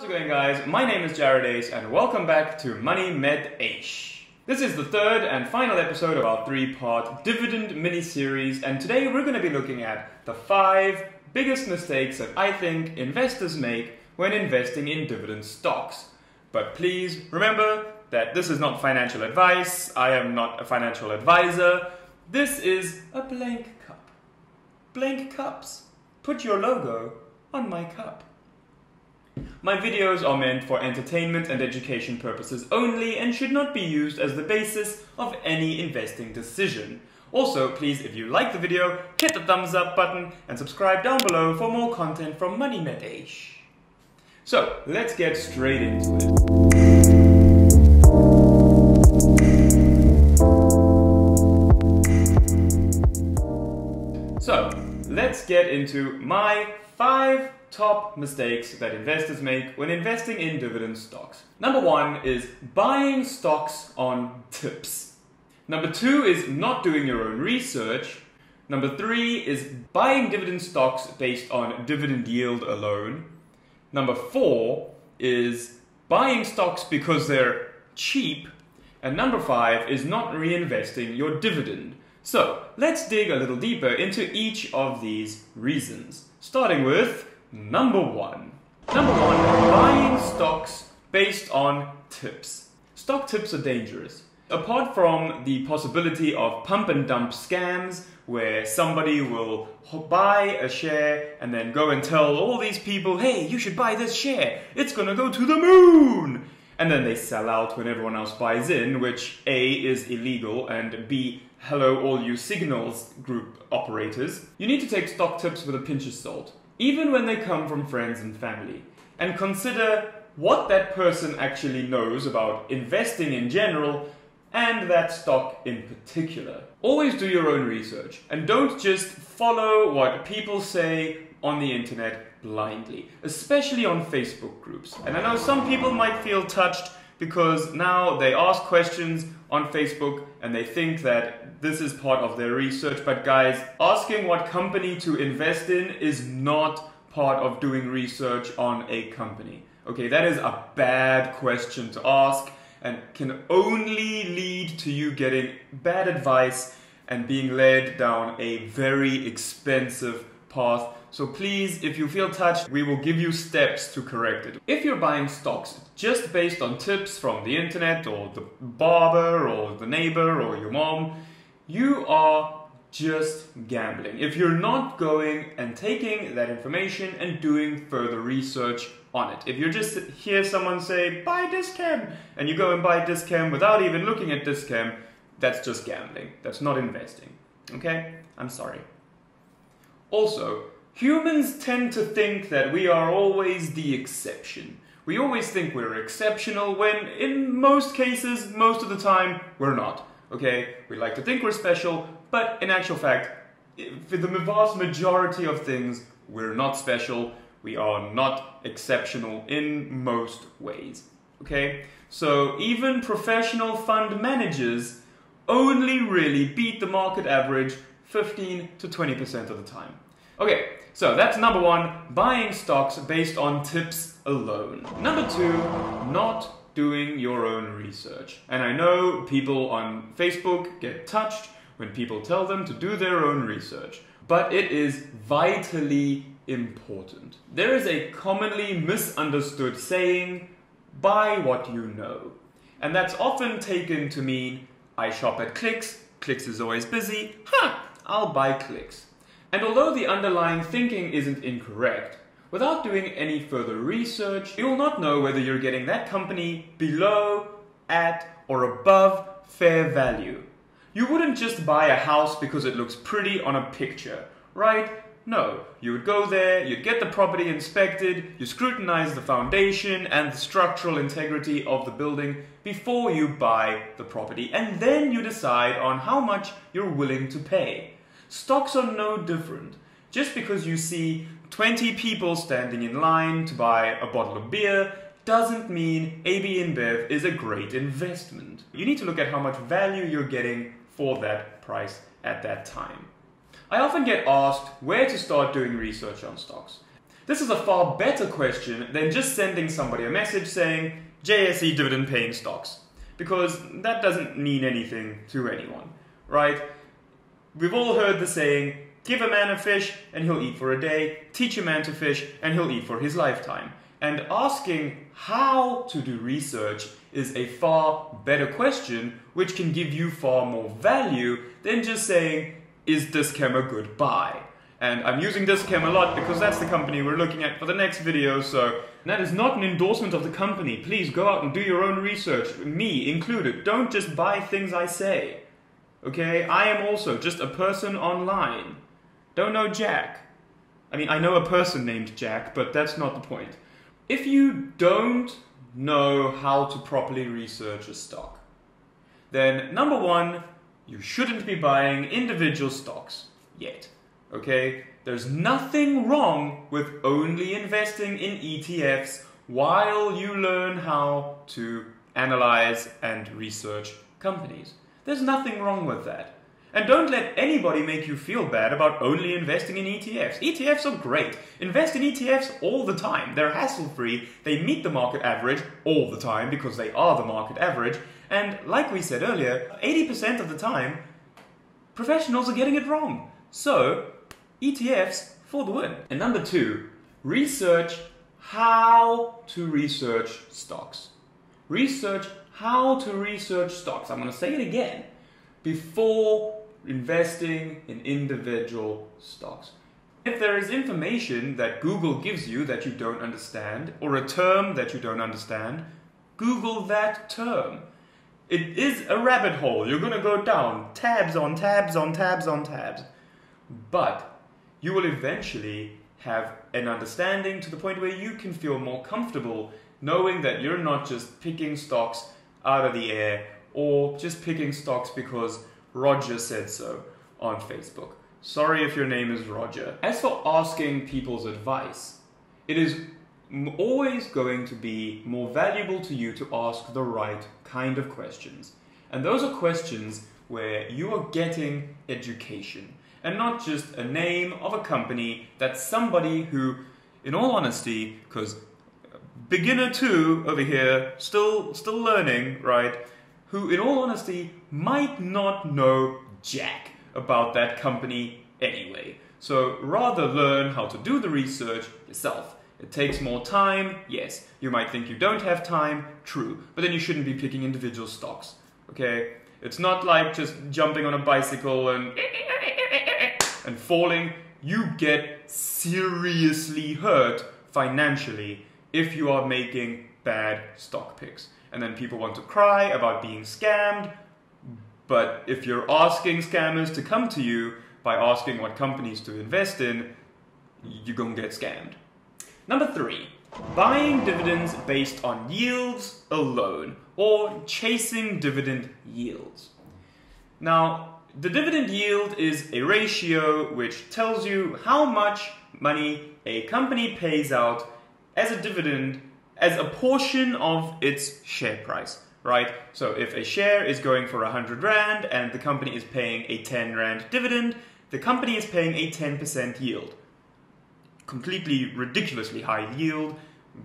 How's it going, guys? My name is Eish and welcome back to MoneyMetEish. This is the third and final episode of our three-part dividend mini-series, and today we're going to be looking at the 5 biggest mistakes that I think investors make when investing in dividend stocks. But please remember that this is not financial advice. I am not a financial advisor. This is a blank cup. Blank cups. Put your logo on my cup. My videos are meant for entertainment and education purposes only and should not be used as the basis of any investing decision. Also, please, if you like the video, hit the thumbs up button and subscribe down below for more content from MoneyMetEish. So, let's get straight into it. So, let's get into my 5 top mistakes that investors make when investing in dividend stocks. Number 1 is buying stocks on tips. Number 2 is not doing your own research. Number 3 is buying dividend stocks based on dividend yield alone. Number 4 is buying stocks because they're cheap. And number 5 is not reinvesting your dividend. So, let's dig a little deeper into each of these reasons. Starting with Number 1, buying stocks based on tips. Stock tips are dangerous. Apart from the possibility of pump and dump scams where somebody will buy a share and then go and tell all these people, hey, you should buy this share, it's gonna go to the moon! And then they sell out when everyone else buys in, which A, is illegal, and B, hello all you signals group operators. You need to take stock tips with a pinch of salt, even when they come from friends and family, and consider what that person actually knows about investing in general and that stock in particular. Always do your own research and don't just follow what people say on the internet blindly, especially on Facebook groups. And I know some people might feel touched because now they ask questions on Facebook and they think that this is part of their research. But guys, asking what company to invest in is not part of doing research on a company. Okay, that is a bad question to ask and can only lead to you getting bad advice and being led down a very expensive path. So please, if you feel touched, we will give you steps to correct it. If you're buying stocks just based on tips from the internet or the barber or the neighbor or your mom, you are just gambling. If you're not going and taking that information and doing further research on it. If you just hear someone say, buy Discam, and you go and buy Discam without even looking at Discam, that's just gambling. That's not investing. Okay? I'm sorry. Also, humans tend to think that we are always the exception. We always think we're exceptional when, in most cases, most of the time, we're not. Okay? We like to think we're special, but in actual fact, for the vast majority of things, we're not special. We are not exceptional in most ways. Okay? So even professional fund managers only really beat the market average 15 to 20% of the time. Okay, so that's number 1, buying stocks based on tips alone. Number 2, not doing your own research. And I know people on Facebook get touched when people tell them to do their own research, but it is vitally important. There is a commonly misunderstood saying, buy what you know. And that's often taken to mean, I shop at Clicks, Clicks is always busy, I'll buy Clicks. And although the underlying thinking isn't incorrect, without doing any further research, you will not know whether you're getting that company below, at, or above fair value. You wouldn't just buy a house because it looks pretty on a picture, right? No, you would go there, you'd get the property inspected, you scrutinize the foundation and the structural integrity of the building before you buy the property, and then you decide on how much you're willing to pay. Stocks are no different. Just because you see 20 people standing in line to buy a bottle of beer doesn't mean AB InBev is a great investment. You need to look at how much value you're getting for that price at that time. I often get asked where to start doing research on stocks. This is a far better question than just sending somebody a message saying JSE dividend paying stocks, because that doesn't mean anything to anyone, right? We've all heard the saying, give a man a fish and he'll eat for a day, teach a man to fish and he'll eat for his lifetime. And asking how to do research is a far better question, which can give you far more value than just saying, is Dischem a good buy? And I'm using Dischem a lot because that's the company we're looking at for the next video, so that is not an endorsement of the company. Please go out and do your own research, me included. Don't just buy things I say. Okay? I am also just a person online. Don't know Jack. I mean, I know a person named Jack, but that's not the point. If you don't know how to properly research a stock, then number one, you shouldn't be buying individual stocks yet. Okay? There's nothing wrong with only investing in ETFs while you learn how to analyze and research companies. There's nothing wrong with that. And don't let anybody make you feel bad about only investing in ETFs. ETFs are great. Invest in ETFs all the time. They're hassle-free. They meet the market average all the time because they are the market average. And like we said earlier, 80% of the time, professionals are getting it wrong. So, ETFs for the win. And number two, research how to research stocks. Research how to research stocks. I'm going to say it again. Before investing in individual stocks. If there is information that Google gives you that you don't understand, or a term that you don't understand, Google that term. It is a rabbit hole. You're going to go down, tabs on tabs on tabs on tabs. But you will eventually have an understanding to the point where you can feel more comfortable knowing that you're not just picking stocks out of the air or just picking stocks because Roger said so on Facebook. Sorry if your name is Roger. As for asking people's advice, it is always going to be more valuable to you to ask the right kind of questions. And those are questions where you are getting education and not just a name of a company that somebody who, in all honesty, because beginner 2 over here, still learning, right, who in all honesty might not know jack about that company anyway. So rather learn how to do the research yourself. It takes more time, yes. You might think you don't have time, true. But then you shouldn't be picking individual stocks, okay? It's not like just jumping on a bicycle and falling. You get seriously hurt financially if you are making bad stock picks. And then people want to cry about being scammed. But if you're asking scammers to come to you by asking what companies to invest in, you're gonna get scammed. Number 3, buying dividends based on yields alone or chasing dividend yields. Now, the dividend yield is a ratio which tells you how much money a company pays out as a dividend as a portion of its share price, right? So if a share is going for 100 Rand and the company is paying a 10 Rand dividend, the company is paying a 10% yield. Completely ridiculously high yield,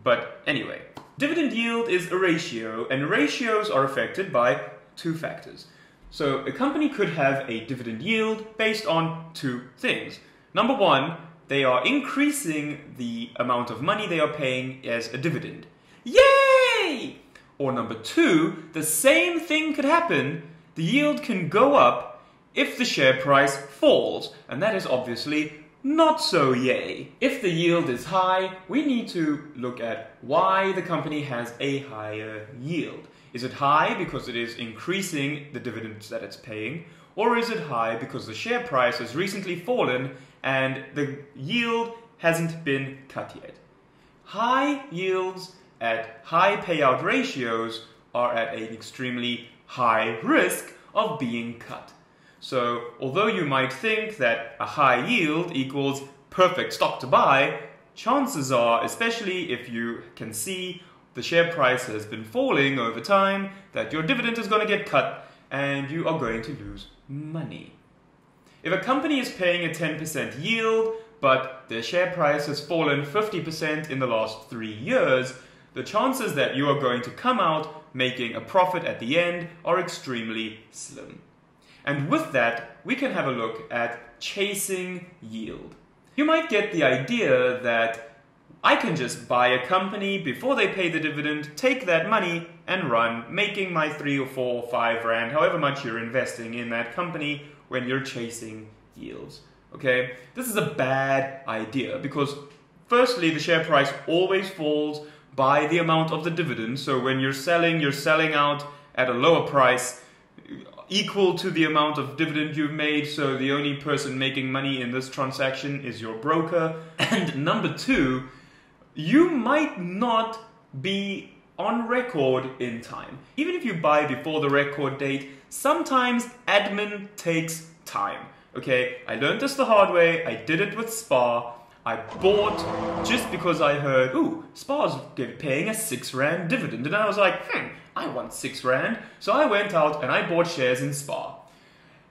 but anyway. Dividend yield is a ratio, and ratios are affected by 2 factors. So a company could have a dividend yield based on 2 things. Number 1, they are increasing the amount of money they are paying as a dividend. Yay! Or number 2, the same thing could happen. The yield can go up if the share price falls, and that is obviously not so yay. If the yield is high, we need to look at why the company has a higher yield. Is it high because it is increasing the dividends that it's paying? Or is it high because the share price has recently fallen and the yield hasn't been cut yet? High yields at high payout ratios are at an extremely high risk of being cut. So, although you might think that a high yield equals perfect stock to buy, chances are, especially if you can see the share price has been falling over time, that your dividend is going to get cut and you are going to lose money. If a company is paying a 10% yield, but their share price has fallen 50% in the last 3 years, the chances that you are going to come out making a profit at the end are extremely slim. And with that, we can have a look at chasing yield. You might get the idea that I can just buy a company before they pay the dividend, take that money and run, making my 3 or 4 or 5 rand, however much you're investing in that company when you're chasing yields. Okay, this is a bad idea because firstly, the share price always falls by the amount of the dividend. So when you're selling out at a lower price equal to the amount of dividend you've made. So the only person making money in this transaction is your broker. And number 2, you might not be on record in time. Even if you buy before the record date, sometimes admin takes time. Okay, I learned this the hard way. I did it with SPAR. I bought just because I heard, ooh, SPAR's paying a 6 rand dividend. And I was like, I want 6 rand. So I went out and I bought shares in SPAR.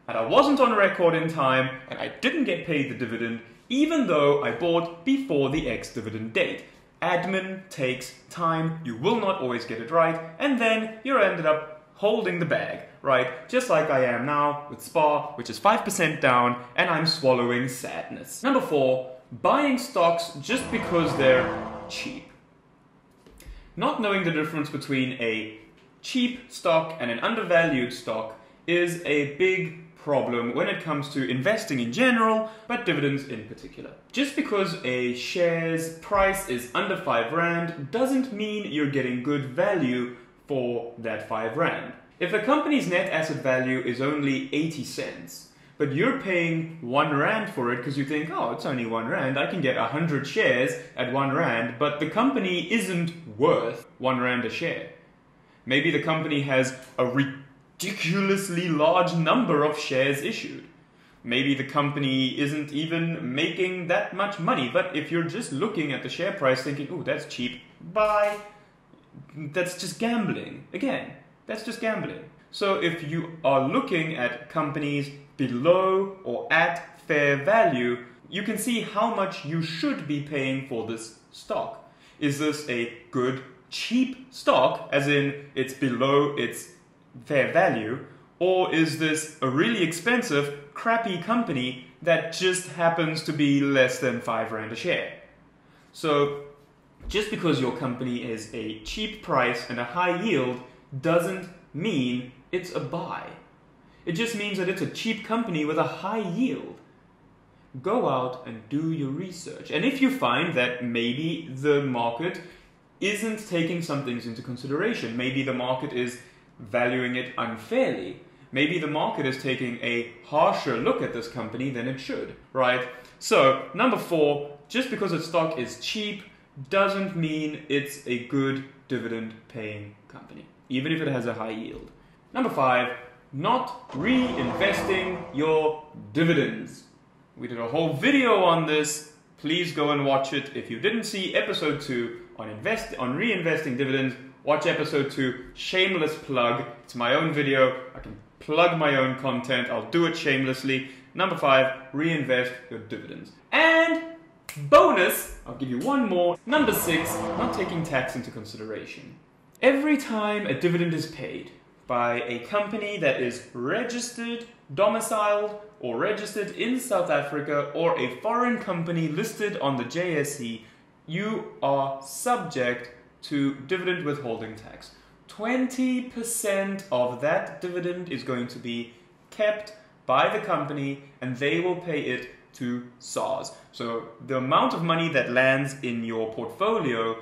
And I wasn't on record in time and I didn't get paid the dividend, even though I bought before the ex-dividend date. Admin takes time. You will not always get it right. And then you ended up holding the bag, right? Just like I am now with SPAR, which is 5% down, and I'm swallowing sadness. Number 4, buying stocks just because they're cheap. Not knowing the difference between a cheap stock and an undervalued stock is a big problem when it comes to investing in general, but dividends in particular. Just because a share's price is under 5 rand doesn't mean you're getting good value for that 5 rand. If a company's net asset value is only 80 cents, but you're paying 1 rand for it because you think, oh, it's only 1 rand, I can get 100 shares at 1 rand, but the company isn't worth 1 rand a share. Maybe the company has a ridiculously large number of shares issued. Maybe the company isn't even making that much money, but if you're just looking at the share price thinking, oh, that's cheap, buy, that's just gambling. Again, that's just gambling. So if you are looking at companies below or at fair value, you can see how much you should be paying for this stock. Is this a good, cheap stock, as in it's below its fair value, or is this a really expensive, crappy company that just happens to be less than 5 rand a share? So just because your company is a cheap price and a high yield doesn't mean it's a buy. It just means that it's a cheap company with a high yield. Go out and do your research. And if you find that maybe the market isn't taking some things into consideration, maybe the market is valuing it unfairly, maybe the market is taking a harsher look at this company than it should, right? So, number 4, just because a stock is cheap doesn't mean it's a good dividend-paying company, even if it has a high yield. Number 5, not reinvesting your dividends. We did a whole video on this. Please go and watch it. If you didn't see episode 2 on reinvesting dividends, watch episode 2, shameless plug. It's my own video. I can plug my own content. I'll do it shamelessly. Number 5, reinvest your dividends. And bonus, I'll give you one more. Number 6, not taking tax into consideration. Every time a dividend is paid by a company that is registered, domiciled, or registered in South Africa, or a foreign company listed on the JSE, you are subject to dividend withholding tax. 20% of that dividend is going to be kept by the company and they will pay it to SARS. So the amount of money that lands in your portfolio,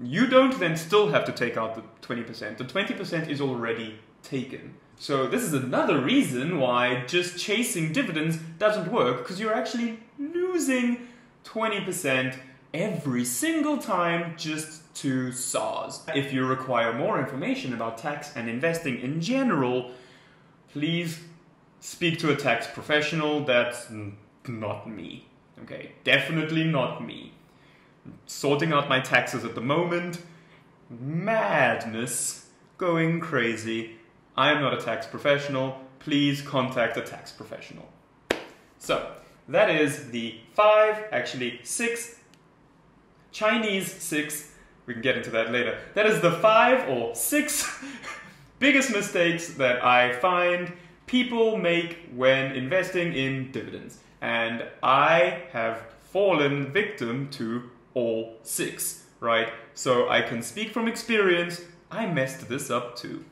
you don't then still have to take out the 20%. The 20% is already taken. So this is another reason why just chasing dividends doesn't work, because you're actually losing 20% every single time just to SARS. If you require more information about tax and investing in general, please speak to a tax professional. That's not me. Okay, definitely not me. Sorting out my taxes at the moment, madness, going crazy. I am not a tax professional. Please contact a tax professional. So, That is the 5, actually 6, Chinese 6, we can get into that later. That is the 5 or 6 biggest mistakes that I find people make when investing in dividends. And I have fallen victim to all 6, right? So I can speak from experience, I messed this up too.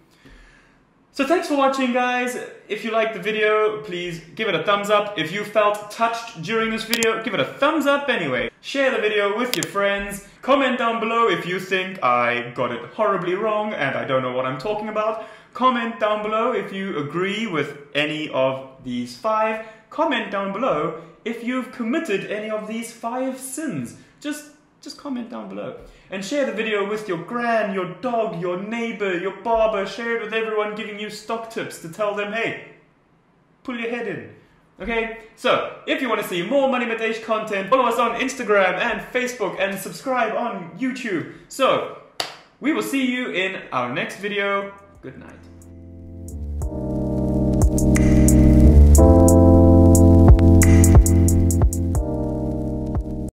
So thanks for watching, guys. If you liked the video, please give it a thumbs up. If you felt touched during this video, give it a thumbs up anyway. Share the video with your friends. Comment down below if you think I got it horribly wrong and I don't know what I'm talking about. Comment down below if you agree with any of these 5. Comment down below if you've committed any of these 5 sins. Just comment down below. And share the video with your gran, your dog, your neighbor, your barber. Share it with everyone giving you stock tips to tell them, hey, pull your head in. Okay? So, if you want to see more MoneyMetEish content, follow us on Instagram and Facebook and subscribe on YouTube. So, we will see you in our next video. Good night.